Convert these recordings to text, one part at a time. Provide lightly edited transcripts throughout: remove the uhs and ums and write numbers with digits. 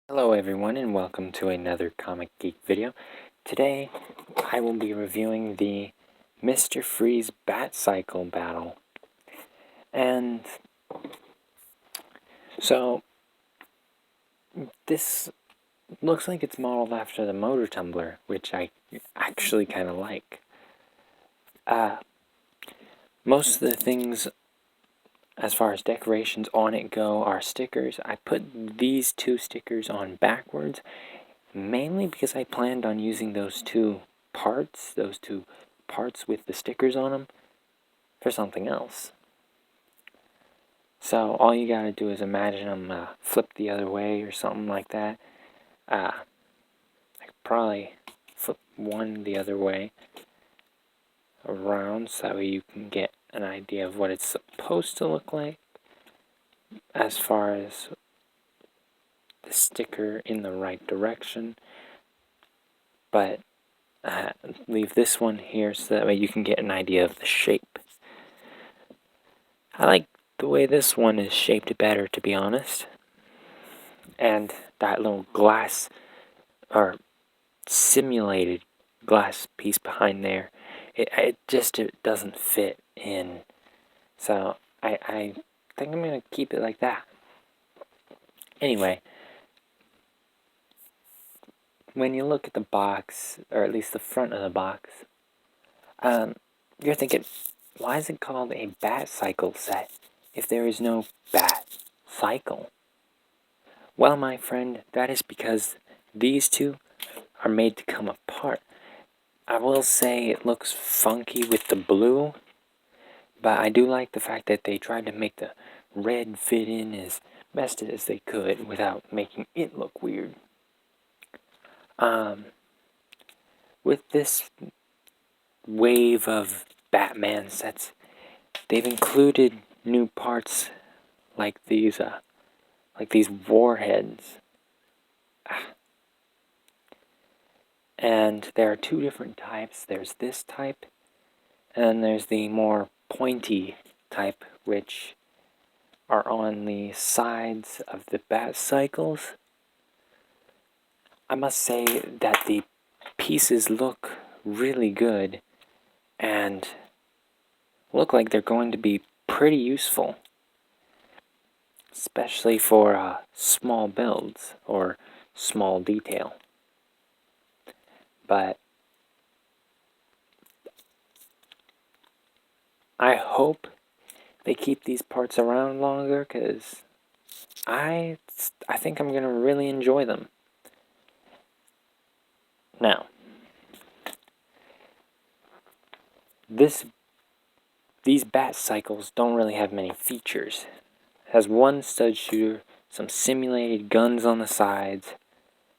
Hello everyone and welcome to another Comic Geek video. Today I will be reviewing the Mr. Freeze batcycle battle. And so this looks like it's modeled after the motor tumbler, which I actually kind of like. Most of the things as far as decorations on it go are stickers. I put these two stickers on backwards mainly because I planned on using those two parts with the stickers on them for something else. So all you gotta do is imagine them flip the other way or something like that. I could probably flip one the other way around so you can get an idea of what it's supposed to look like as far as the sticker in the right direction. But leave this one here so that way you can get an idea of the shape. I like the way this one is shaped better, to be honest. And that little glass, or simulated glass piece behind there, it doesn't fit in. So I think I'm going to keep it like that. Anyway, when you look at the box, or at least the front of the box, you're thinking, why is it called a batcycle set if there is no bat cycle? Well, my friend, that is because these two are made to come apart. I will say it looks funky with the blue, but I do like the fact that they tried to make the red fit in as best as they could without making it look weird. With this wave of Batman sets, they've included new parts like these warheads. And there are two different types. There's this type, and there's the more pointy type, which are on the sides of the batcycles. I must say that the pieces look really good and look like they're going to be pretty useful, especially for small builds or small detail. But I hope they keep these parts around longer, because I think I'm going to really enjoy them. Now, these batcycles don't really have many features. It has one stud shooter, some simulated guns on the sides,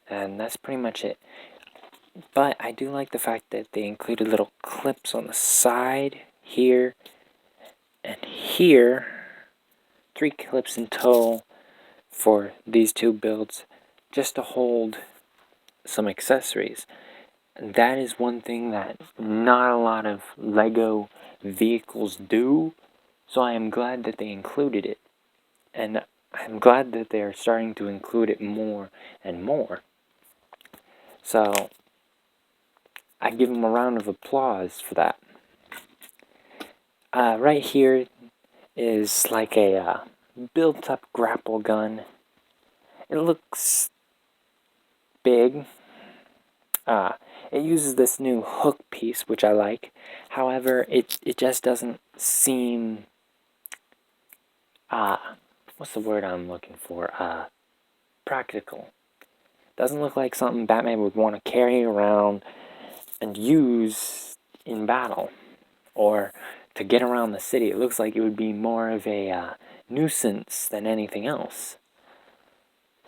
and that's pretty much it. But I do like the fact that they included little clips on the side, here, and here. 3 clips in total for these two builds, just to hold some accessories. And that is one thing that not a lot of LEGO vehicles do, so I am glad that they included it. And I'm glad that they're starting to include it more and more. So I give them a round of applause for that. Right here is like a built-up grapple gun. It looks big. It uses this new hook piece, which I like. However, it just doesn't seem, what's the word I'm looking for? Practical. Doesn't look like something Batman would want to carry around and use in battle, or to get around the city. It looks like it would be more of a nuisance than anything else.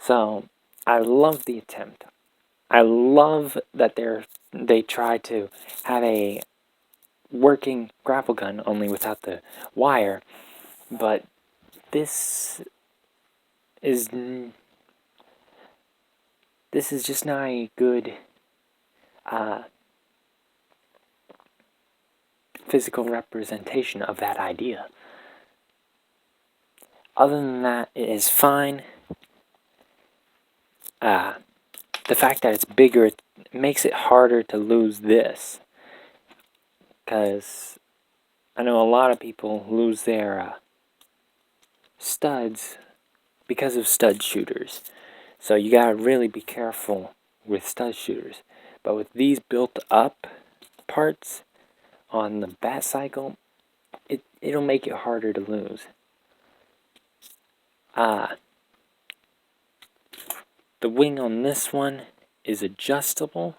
So I love the attempt. I love that they try to have a working grapple gun, only without the wire. But this is just not a good physical representation of that idea. Other than that, it is fine. the fact that it's bigger, it makes it harder to lose this. Because I know a lot of people lose their studs because of stud shooters. So you gotta really be careful with stud shooters. But with these built up parts on the batcycle, it'll make it harder to lose. The wing on this one is adjustable,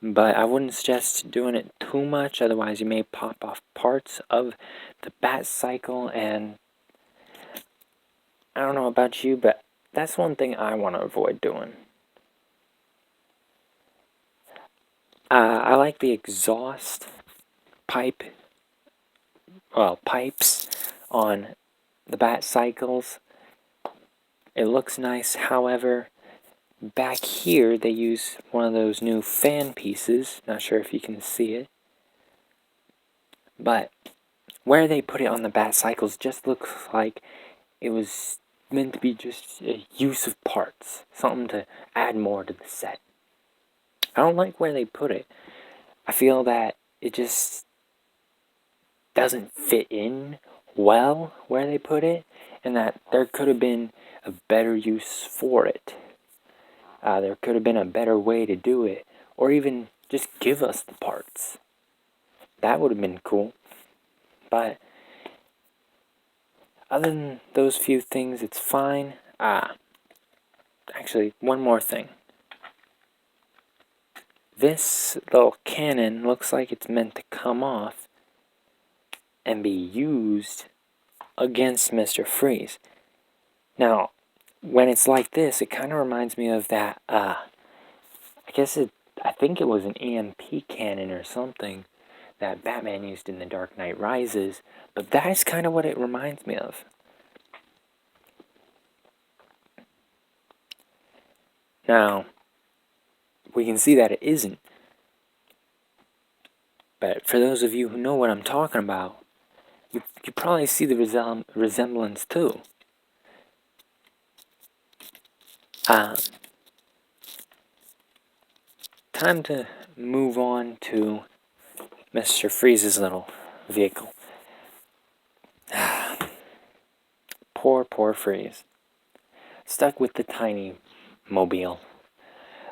but I wouldn't suggest doing it too much, otherwise you may pop off parts of the batcycle, and I don't know about you, but that's one thing I want to avoid doing. I like the exhaust pipes on the batcycles. It looks nice, however, back here they use one of those new fan pieces. Not sure if you can see it, but where they put it on the batcycles just looks like it was meant to be just a use of parts, something to add more to the set. I don't like where they put it. I feel that it just doesn't fit in well where they put it, and that there could have been a better use for it. There could have been a better way to do it, or even just give us the parts. That would have been cool. But other than those few things, it's fine. Actually, one more thing. This little cannon looks like it's meant to come off and be used against Mr. Freeze. Now, when it's like this, it kind of reminds me of that, I think it was an EMP cannon or something that Batman used in The Dark Knight Rises, but that's kind of what it reminds me of. Now, we can see that it isn't, but for those of you who know what I'm talking about, you probably see the resemblance too. Time to move on to Mr. Freeze's little vehicle. Poor Freeze. Stuck with the tiny mobile.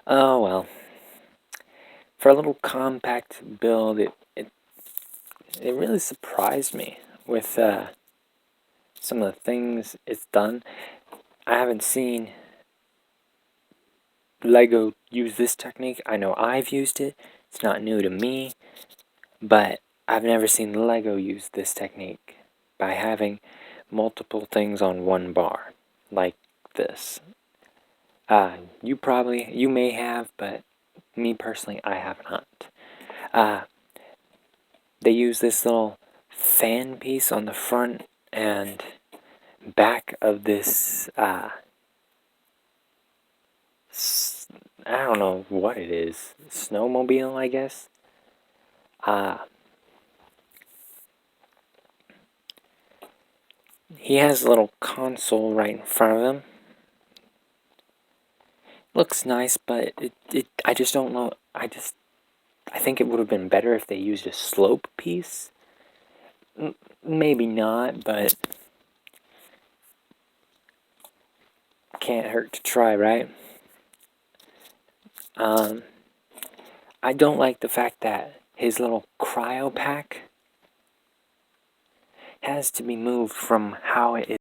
Oh well. For a little compact build, it really surprised me with some of the things it's done. I haven't seen Lego use this technique. I know I've used it. It's not new to me, but I've never seen Lego use this technique by having multiple things on one bar, like this. You may have, but me personally, I have not. They use this little fan piece on the front and back of this, I don't know what it is, snowmobile, I guess. He has a little console right in front of him. Looks nice, but I just don't know. I think it would have been better if they used a slope piece. Maybe not, but can't hurt to try, right? I don't like the fact that his little cryo pack has to be moved from how it is